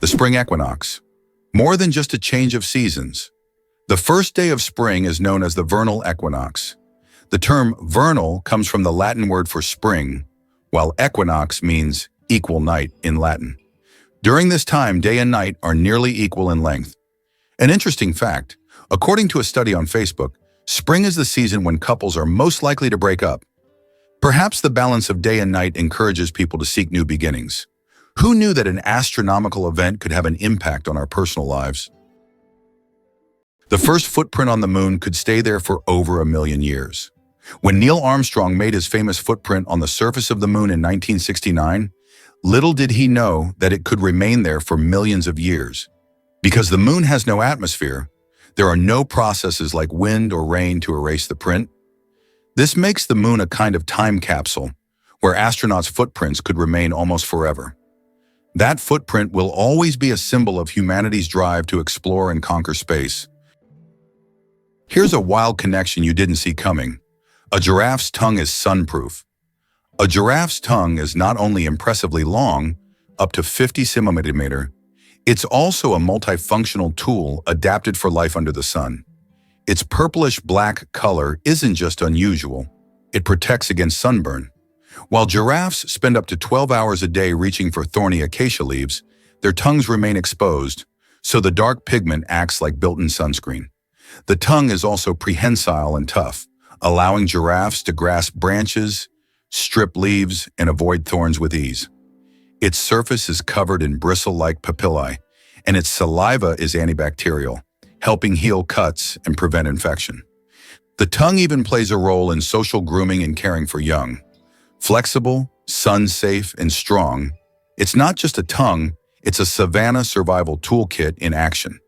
The spring equinox. More than just a change of seasons. The first day of spring is known as the vernal equinox. The term vernal comes from the Latin word for spring, while equinox means equal night in Latin. During this time, day and night are nearly equal in length. An interesting fact, according to a study on Facebook, spring is the season when couples are most likely to break up. Perhaps the balance of day and night encourages people to seek new beginnings. Who knew that an astronomical event could have an impact on our personal lives? The first footprint on the moon could stay there for over 1 million years. When Neil Armstrong made his famous footprint on the surface of the moon in 1969, little did he know that it could remain there for millions of years. Because the moon has no atmosphere, there are no processes like wind or rain to erase the print. This makes the moon a kind of time capsule, where astronauts' footprints could remain almost forever. That footprint will always be a symbol of humanity's drive to explore and conquer space. Here's a wild connection you didn't see coming. A giraffe's tongue is sunproof. A giraffe's tongue is not only impressively long, up to 50 centimeters, it's also a multifunctional tool adapted for life under the sun. Its purplish-black color isn't just unusual, it protects against sunburn. While giraffes spend up to 12 hours a day reaching for thorny acacia leaves, their tongues remain exposed, so the dark pigment acts like built-in sunscreen. The tongue is also prehensile and tough, allowing giraffes to grasp branches, strip leaves, and avoid thorns with ease. Its surface is covered in bristle-like papillae, and its saliva is antibacterial, helping heal cuts and prevent infection. The tongue even plays a role in social grooming and caring for young. Flexible, sun-safe, and strong, it's not just a tongue, it's a savanna survival toolkit in action.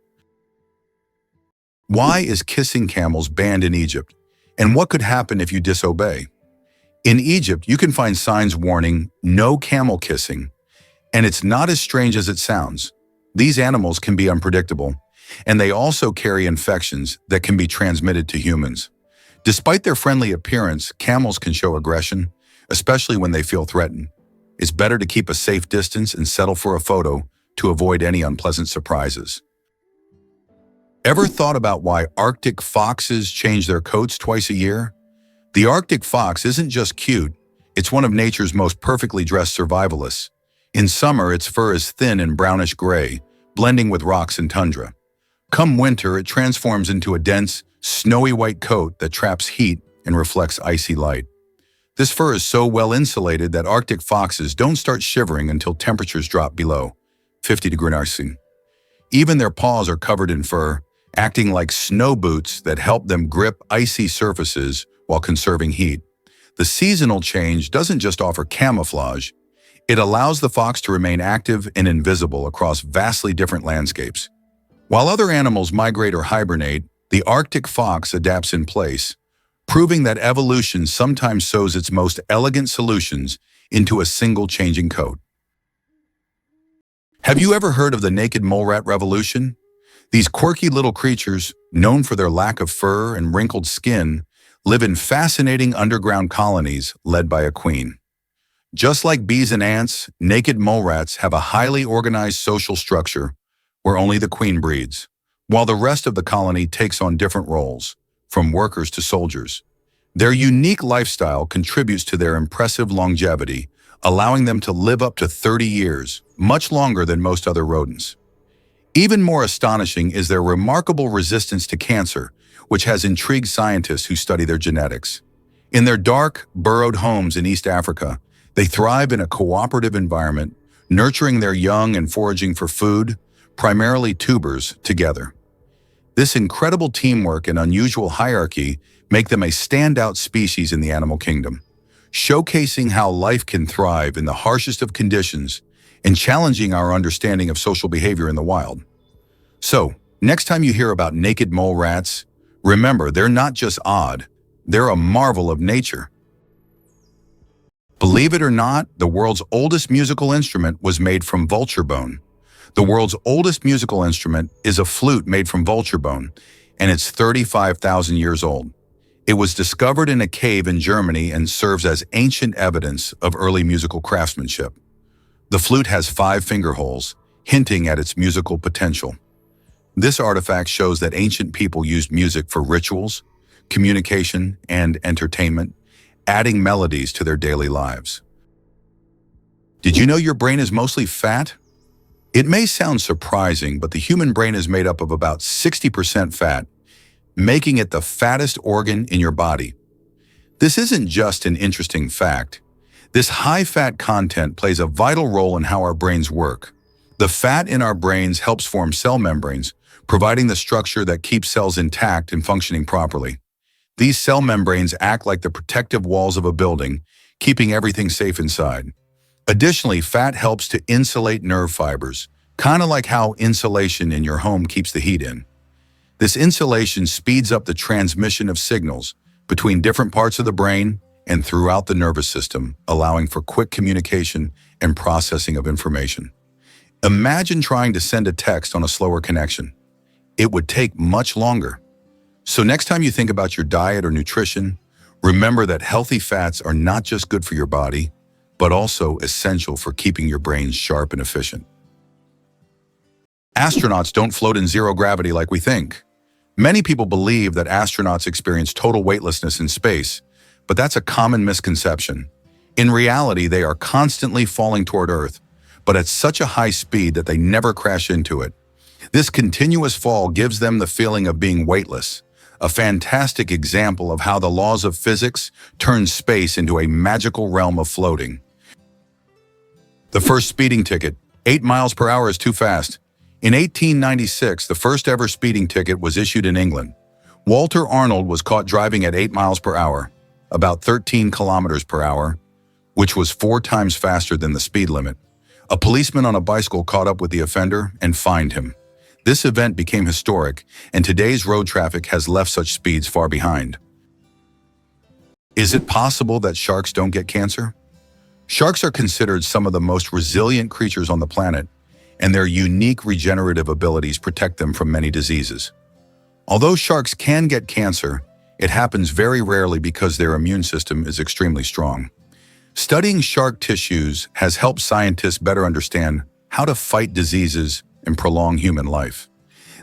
Why is kissing camels banned in Egypt? And what could happen if you disobey? In Egypt, you can find signs warning, "No camel kissing," and it's not as strange as it sounds. These animals can be unpredictable, and they also carry infections that can be transmitted to humans. Despite their friendly appearance, camels can show aggression, especially when they feel threatened. It's better to keep a safe distance and settle for a photo to avoid any unpleasant surprises. Ever thought about why Arctic foxes change their coats twice a year? The Arctic fox isn't just cute, it's one of nature's most perfectly dressed survivalists. In summer, its fur is thin and brownish gray, blending with rocks and tundra. Come winter, it transforms into a dense, snowy white coat that traps heat and reflects icy light. This fur is so well insulated that Arctic foxes don't start shivering until temperatures drop below 50 degrees Celsius. Even their paws are covered in fur, acting like snow boots that help them grip icy surfaces while conserving heat. The seasonal change doesn't just offer camouflage, it allows the fox to remain active and invisible across vastly different landscapes. While other animals migrate or hibernate, the Arctic fox adapts in place, proving that evolution sometimes sews its most elegant solutions into a single changing coat. Have you ever heard of the naked mole rat revolution? These quirky little creatures, known for their lack of fur and wrinkled skin, live in fascinating underground colonies led by a queen. Just like bees and ants, naked mole rats have a highly organized social structure where only the queen breeds, while the rest of the colony takes on different roles, from workers to soldiers. Their unique lifestyle contributes to their impressive longevity, allowing them to live up to 30 years, much longer than most other rodents. Even more astonishing is their remarkable resistance to cancer, which has intrigued scientists who study their genetics. In their dark, burrowed homes in East Africa, they thrive in a cooperative environment, nurturing their young and foraging for food, primarily tubers, together. This incredible teamwork and unusual hierarchy make them a standout species in the animal kingdom, showcasing how life can thrive in the harshest of conditions and challenging our understanding of social behavior in the wild. So, next time you hear about naked mole rats, remember they're not just odd, they're a marvel of nature. Believe it or not, the world's oldest musical instrument was made from vulture bone. The world's oldest musical instrument is a flute made from vulture bone, and it's 35,000 years old. It was discovered in a cave in Germany and serves as ancient evidence of early musical craftsmanship. The flute has 5 finger holes, hinting at its musical potential. This artifact shows that ancient people used music for rituals, communication, and entertainment, adding melodies to their daily lives. Did you know your brain is mostly fat? It may sound surprising, but the human brain is made up of about 60% fat, making it the fattest organ in your body. This isn't just an interesting fact. This high-fat content plays a vital role in how our brains work. The fat in our brains helps form cell membranes, providing the structure that keeps cells intact and functioning properly. These cell membranes act like the protective walls of a building, keeping everything safe inside. Additionally, fat helps to insulate nerve fibers, kind of like how insulation in your home keeps the heat in. This insulation speeds up the transmission of signals between different parts of the brain and throughout the nervous system, allowing for quick communication and processing of information. Imagine trying to send a text on a slower connection. It would take much longer. So next time you think about your diet or nutrition, remember that healthy fats are not just good for your body, but also essential for keeping your brain sharp and efficient. Astronauts don't float in zero gravity like we think. Many people believe that astronauts experience total weightlessness in space, but that's a common misconception. In reality, they are constantly falling toward Earth, but at such a high speed that they never crash into it. This continuous fall gives them the feeling of being weightless, a fantastic example of how the laws of physics turn space into a magical realm of floating. The first speeding ticket, 8 miles per hour is too fast. In 1896, the first ever speeding ticket was issued in England. Walter Arnold was caught driving at 8 miles per hour, about 13 kilometers per hour, which was 4 times faster than the speed limit. A policeman on a bicycle caught up with the offender and fined him. This event became historic, and today's road traffic has left such speeds far behind. Is it possible that sharks don't get cancer? Sharks are considered some of the most resilient creatures on the planet, and their unique regenerative abilities protect them from many diseases. Although sharks can get cancer, it happens very rarely because their immune system is extremely strong. Studying shark tissues has helped scientists better understand how to fight diseases and prolong human life.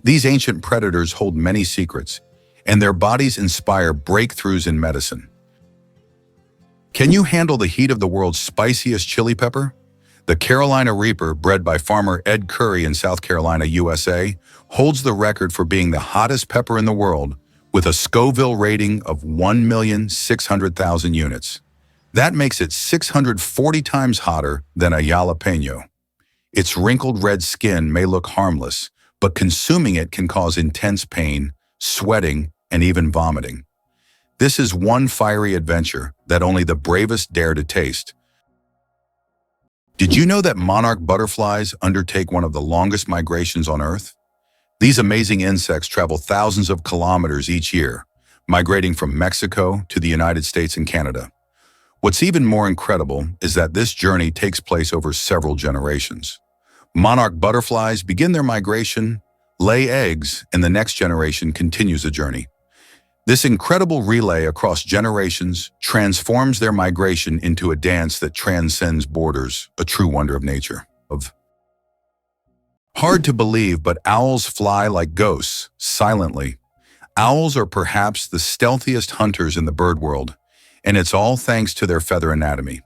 These ancient predators hold many secrets, and their bodies inspire breakthroughs in medicine. Can you handle the heat of the world's spiciest chili pepper? The Carolina Reaper, bred by farmer Ed Curry in South Carolina, USA, holds the record for being the hottest pepper in the world with a Scoville rating of 1,600,000 units. That makes it 640 times hotter than a jalapeno. Its wrinkled red skin may look harmless, but consuming it can cause intense pain, sweating, and even vomiting. This is one fiery adventure that only the bravest dare to taste. Did you know that monarch butterflies undertake one of the longest migrations on Earth? These amazing insects travel thousands of kilometers each year, migrating from Mexico to the United States and Canada. What's even more incredible is that this journey takes place over several generations. Monarch butterflies begin their migration, lay eggs, and the next generation continues the journey. This incredible relay across generations transforms their migration into a dance that transcends borders, a true wonder of nature. Hard to believe, but owls fly like ghosts, silently. Owls are perhaps the stealthiest hunters in the bird world, and it's all thanks to their feather anatomy.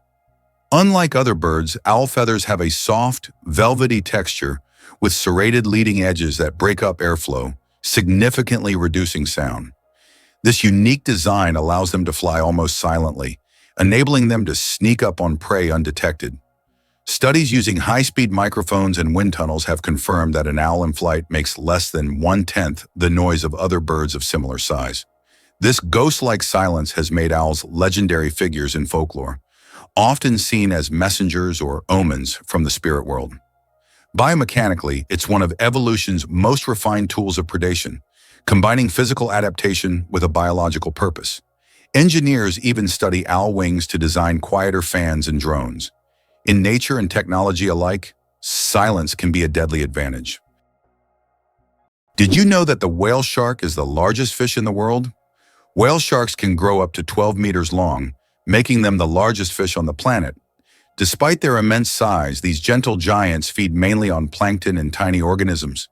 Unlike other birds, owl feathers have a soft, velvety texture with serrated leading edges that break up airflow, significantly reducing sound. This unique design allows them to fly almost silently, enabling them to sneak up on prey undetected. Studies using high-speed microphones and wind tunnels have confirmed that an owl in flight makes less than 1/10 the noise of other birds of similar size. This ghost-like silence has made owls legendary figures in folklore, often seen as messengers or omens from the spirit world. Biomechanically, it's one of evolution's most refined tools of predation, combining physical adaptation with a biological purpose. Engineers even study owl wings to design quieter fans and drones. In nature and technology alike, silence can be a deadly advantage. Did you know that the whale shark is the largest fish in the world? Whale sharks can grow up to 12 meters long, making them the largest fish on the planet. Despite their immense size, these gentle giants feed mainly on plankton and tiny organisms.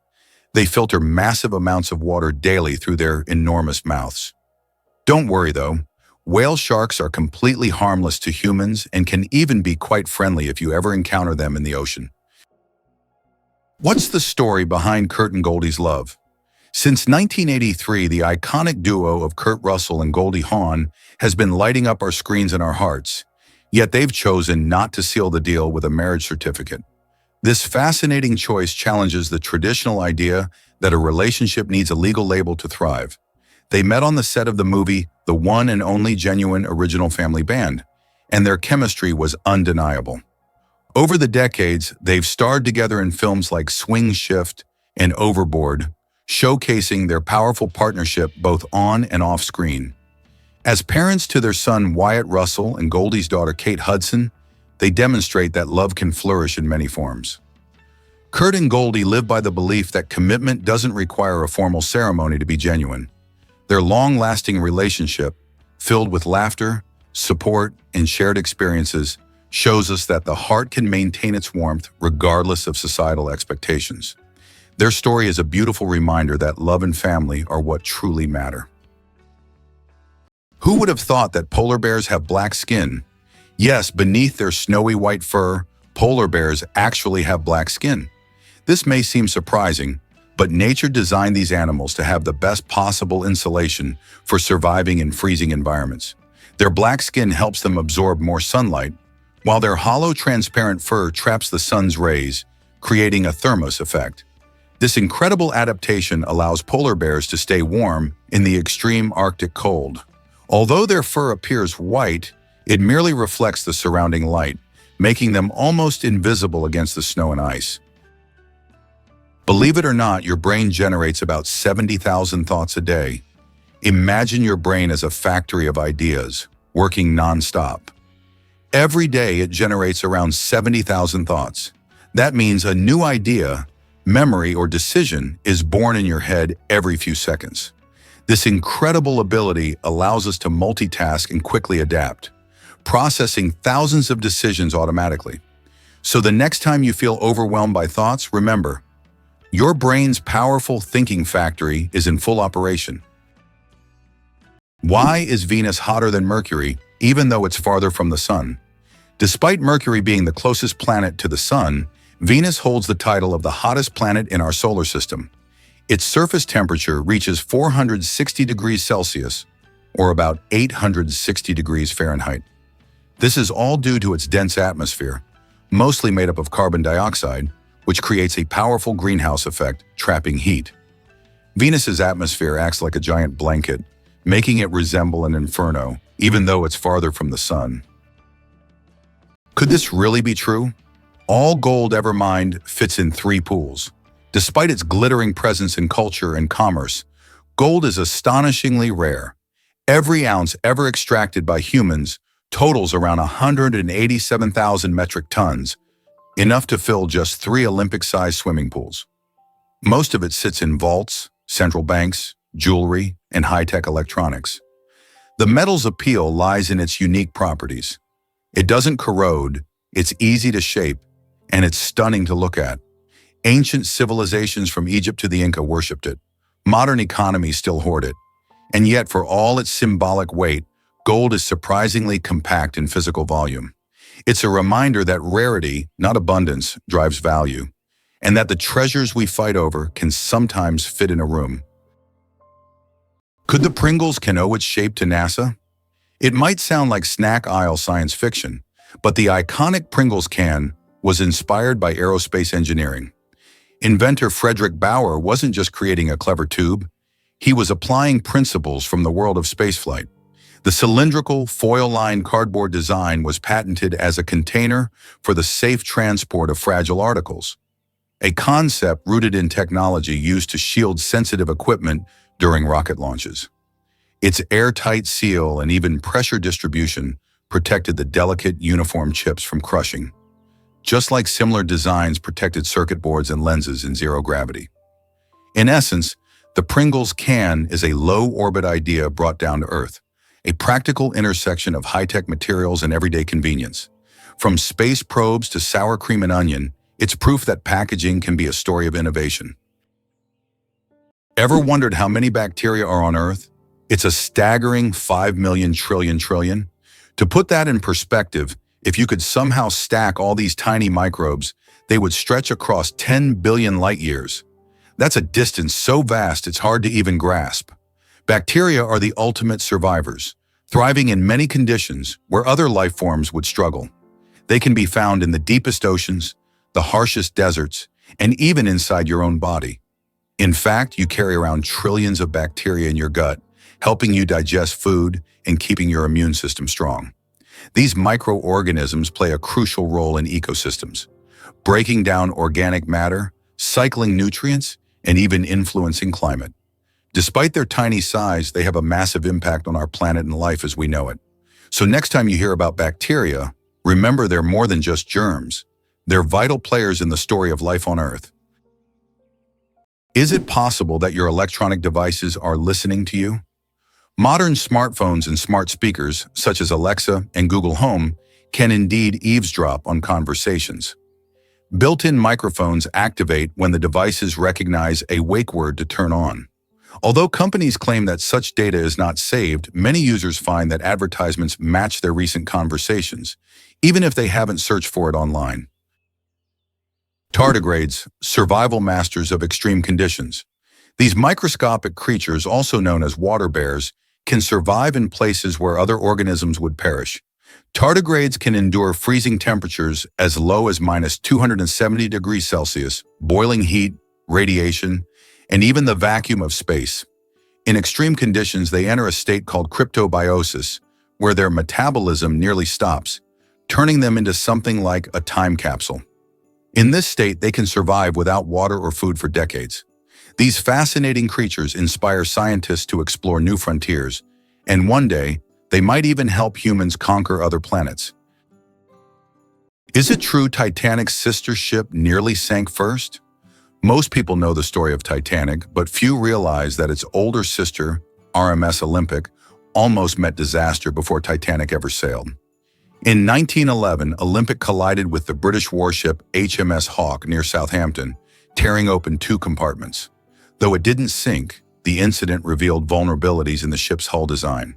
They filter massive amounts of water daily through their enormous mouths. Don't worry though, whale sharks are completely harmless to humans and can even be quite friendly if you ever encounter them in the ocean. What's the story behind Kurt and Goldie's love? Since 1983, the iconic duo of Kurt Russell and Goldie Hawn has been lighting up our screens and our hearts, yet they've chosen not to seal the deal with a marriage certificate. This fascinating choice challenges the traditional idea that a relationship needs a legal label to thrive. They met on the set of the movie The One and Only Genuine Original Family Band, and their chemistry was undeniable. Over the decades, they've starred together in films like Swing Shift and Overboard, showcasing their powerful partnership both on and off screen. As parents to their son Wyatt Russell and Goldie's daughter Kate Hudson, they demonstrate that love can flourish in many forms. Kurt and Goldie live by the belief that commitment doesn't require a formal ceremony to be genuine. Their long-lasting relationship, filled with laughter, support, and shared experiences, shows us that the heart can maintain its warmth regardless of societal expectations. Their story is a beautiful reminder that love and family are what truly matter. Who would have thought that polar bears have black skin? Yes, beneath their snowy white fur, polar bears actually have black skin. This may seem surprising, but nature designed these animals to have the best possible insulation for surviving in freezing environments. Their black skin helps them absorb more sunlight, while their hollow, transparent fur traps the sun's rays, creating a thermos effect. This incredible adaptation allows polar bears to stay warm in the extreme Arctic cold. Although their fur appears white, it merely reflects the surrounding light, making them almost invisible against the snow and ice. Believe it or not, your brain generates about 70,000 thoughts a day. Imagine your brain as a factory of ideas, working non-stop. Every day it generates around 70,000 thoughts. That means a new idea, memory, or decision is born in your head every few seconds. This incredible ability allows us to multitask and quickly adapt, processing thousands of decisions automatically. So the next time you feel overwhelmed by thoughts, remember, your brain's powerful thinking factory is in full operation. Why is Venus hotter than Mercury, even though it's farther from the Sun? Despite Mercury being the closest planet to the Sun, Venus holds the title of the hottest planet in our solar system. Its surface temperature reaches 460 degrees Celsius, or about 860 degrees Fahrenheit. This is all due to its dense atmosphere, mostly made up of carbon dioxide, which creates a powerful greenhouse effect, trapping heat. Venus's atmosphere acts like a giant blanket, making it resemble an inferno, even though it's farther from the Sun. Could this really be true? All gold ever mined fits in 3 pools. Despite its glittering presence in culture and commerce, gold is astonishingly rare. Every ounce ever extracted by humans totals around 187,000 metric tons, enough to fill just 3 Olympic-sized swimming pools. Most of it sits in vaults, central banks, jewelry, and high-tech electronics. The metal's appeal lies in its unique properties. It doesn't corrode, it's easy to shape, and it's stunning to look at. Ancient civilizations from Egypt to the Inca worshipped it. Modern economies still hoard it. And yet, for all its symbolic weight, gold is surprisingly compact in physical volume. It's a reminder that rarity, not abundance, drives value, and that the treasures we fight over can sometimes fit in a room. Could the Pringles can owe its shape to NASA? It might sound like snack aisle science fiction, but the iconic Pringles can was inspired by aerospace engineering. Inventor Frederick Bauer wasn't just creating a clever tube, he was applying principles from the world of spaceflight. The cylindrical, foil-lined cardboard design was patented as a container for the safe transport of fragile articles, a concept rooted in technology used to shield sensitive equipment during rocket launches. Its airtight seal and even pressure distribution protected the delicate, uniform chips from crushing, just like similar designs protected circuit boards and lenses in zero gravity. In essence, the Pringles can is a low-orbit idea brought down to Earth, a practical intersection of high-tech materials and everyday convenience. From space probes to sour cream and onion, it's proof that packaging can be a story of innovation. Ever wondered how many bacteria are on Earth? It's a staggering 5 million trillion. To put that in perspective, if you could somehow stack all these tiny microbes, they would stretch across 10 billion light years. That's a distance so vast it's hard to even grasp. Bacteria are the ultimate survivors, thriving in many conditions where other life forms would struggle. They can be found in the deepest oceans, the harshest deserts, and even inside your own body. In fact, you carry around trillions of bacteria in your gut, helping you digest food and keeping your immune system strong. These microorganisms play a crucial role in ecosystems, breaking down organic matter, cycling nutrients, and even influencing climate. Despite their tiny size, they have a massive impact on our planet and life as we know it. So next time you hear about bacteria, remember they're more than just germs. They're vital players in the story of life on Earth. Is it possible that your electronic devices are listening to you? Modern smartphones and smart speakers, such as Alexa and Google Home, can indeed eavesdrop on conversations. Built-in microphones activate when the devices recognize a wake word to turn on. Although companies claim that such data is not saved, many users find that advertisements match their recent conversations, even if they haven't searched for it online. Tardigrades, survival masters of extreme conditions. These microscopic creatures, also known as water bears, can survive in places where other organisms would perish. Tardigrades can endure freezing temperatures as low as -270 degrees Celsius, boiling heat, radiation, and even the vacuum of space. In extreme conditions, they enter a state called cryptobiosis, where their metabolism nearly stops, turning them into something like a time capsule. In this state, they can survive without water or food for decades. These fascinating creatures inspire scientists to explore new frontiers, and one day, they might even help humans conquer other planets. Is it true Titanic's sister ship nearly sank first? Most people know the story of Titanic, but few realize that its older sister, RMS Olympic, almost met disaster before Titanic ever sailed. In 1911, Olympic collided with the British warship HMS Hawke near Southampton, tearing open two compartments. Though it didn't sink, the incident revealed vulnerabilities in the ship's hull design.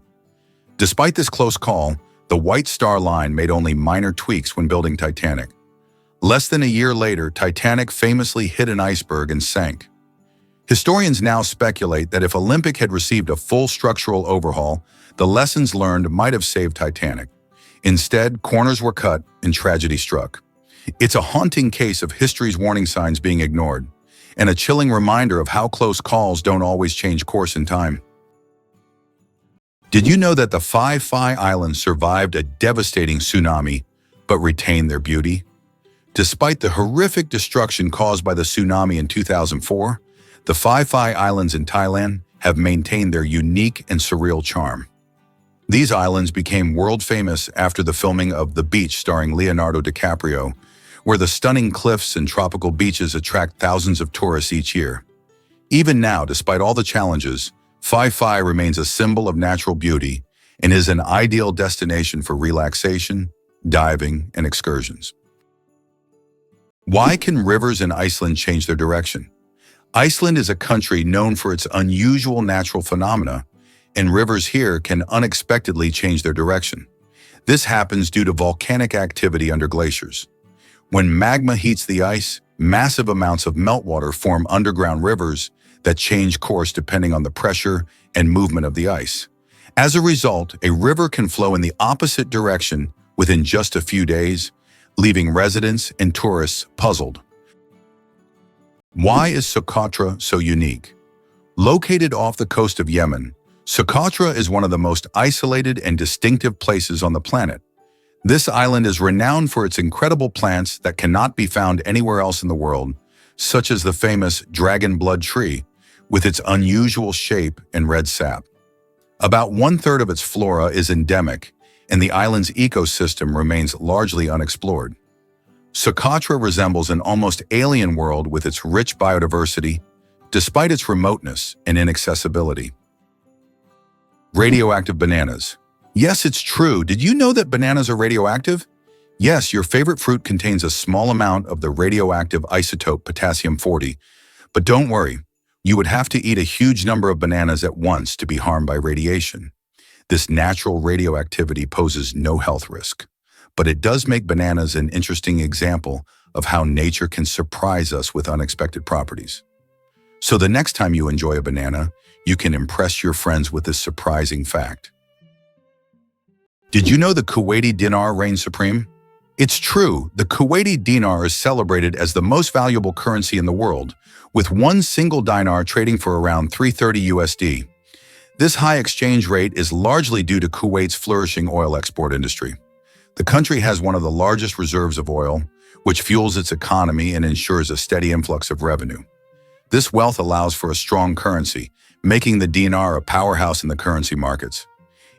Despite this close call, the White Star Line made only minor tweaks when building Titanic. Less than a year later, Titanic famously hit an iceberg and sank. Historians now speculate that if Olympic had received a full structural overhaul, the lessons learned might have saved Titanic. Instead, corners were cut and tragedy struck. It's a haunting case of history's warning signs being ignored, and a chilling reminder of how close calls don't always change course in time. Did you know that the Phi Islands survived a devastating tsunami, but retained their beauty? Despite the horrific destruction caused by the tsunami in 2004, the Phi Islands in Thailand have maintained their unique and surreal charm. These islands became world famous after the filming of The Beach starring Leonardo DiCaprio, where the stunning cliffs and tropical beaches attract thousands of tourists each year. Even now, despite all the challenges, Phi remains a symbol of natural beauty and is an ideal destination for relaxation, diving, and excursions. Why can rivers in Iceland change their direction? Iceland is a country known for its unusual natural phenomena, and rivers here can unexpectedly change their direction. This happens due to volcanic activity under glaciers. When magma heats the ice, massive amounts of meltwater form underground rivers that change course depending on the pressure and movement of the ice. As a result, a river can flow in the opposite direction within just a few days, leaving residents and tourists puzzled. Why is Socotra so unique? Located off the coast of Yemen, Socotra is one of the most isolated and distinctive places on the planet. This island is renowned for its incredible plants that cannot be found anywhere else in the world, such as the famous dragon blood tree, with its unusual shape and red sap. About 1/3 of its flora is endemic, and the island's ecosystem remains largely unexplored. Socotra resembles an almost alien world with its rich biodiversity, despite its remoteness and inaccessibility. Radioactive bananas. Yes, it's true. Did you know that bananas are radioactive? Yes, your favorite fruit contains a small amount of the radioactive isotope potassium-40, but don't worry, you would have to eat a huge number of bananas at once to be harmed by radiation. This natural radioactivity poses no health risk, but it does make bananas an interesting example of how nature can surprise us with unexpected properties. So the next time you enjoy a banana, you can impress your friends with this surprising fact. Did you know the Kuwaiti dinar reigns supreme? It's true, the Kuwaiti dinar is celebrated as the most valuable currency in the world, with one single dinar trading for around $330 USD. This high exchange rate is largely due to Kuwait's flourishing oil export industry. The country has one of the largest reserves of oil, which fuels its economy and ensures a steady influx of revenue. This wealth allows for a strong currency, making the dinar a powerhouse in the currency markets.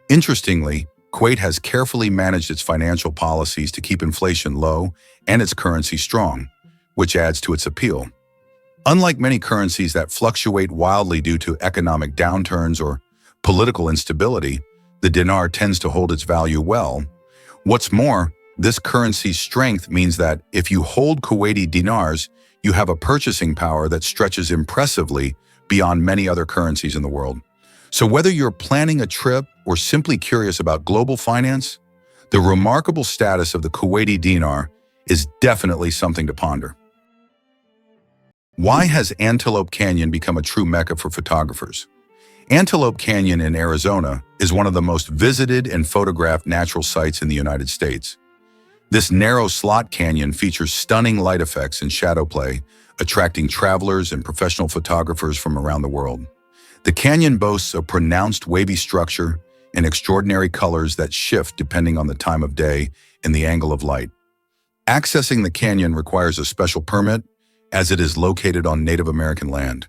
Interestingly, Kuwait has carefully managed its financial policies to keep inflation low and its currency strong, which adds to its appeal. Unlike many currencies that fluctuate wildly due to economic downturns or political instability, the dinar tends to hold its value well. What's more, this currency's strength means that if you hold Kuwaiti dinars, you have a purchasing power that stretches impressively beyond many other currencies in the world. So whether you're planning a trip or simply curious about global finance, the remarkable status of the Kuwaiti dinar is definitely something to ponder. Why has Antelope Canyon become a true mecca for photographers? Antelope Canyon in Arizona is one of the most visited and photographed natural sites in the United States. This narrow slot canyon features stunning light effects and shadow play, attracting travelers and professional photographers from around the world. The canyon boasts a pronounced wavy structure and extraordinary colors that shift depending on the time of day and the angle of light. Accessing the canyon requires a special permit, as it is located on Native American land.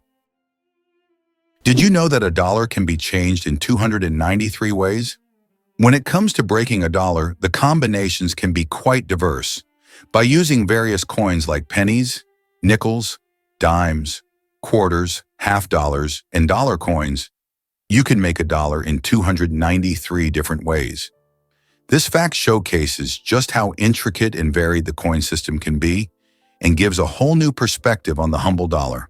Did you know that a dollar can be changed in 293 ways? When it comes to breaking a dollar, the combinations can be quite diverse. By using various coins like pennies, nickels, dimes, quarters, half dollars, and dollar coins, you can make a dollar in 293 different ways. This fact showcases just how intricate and varied the coin system can be and gives a whole new perspective on the humble dollar.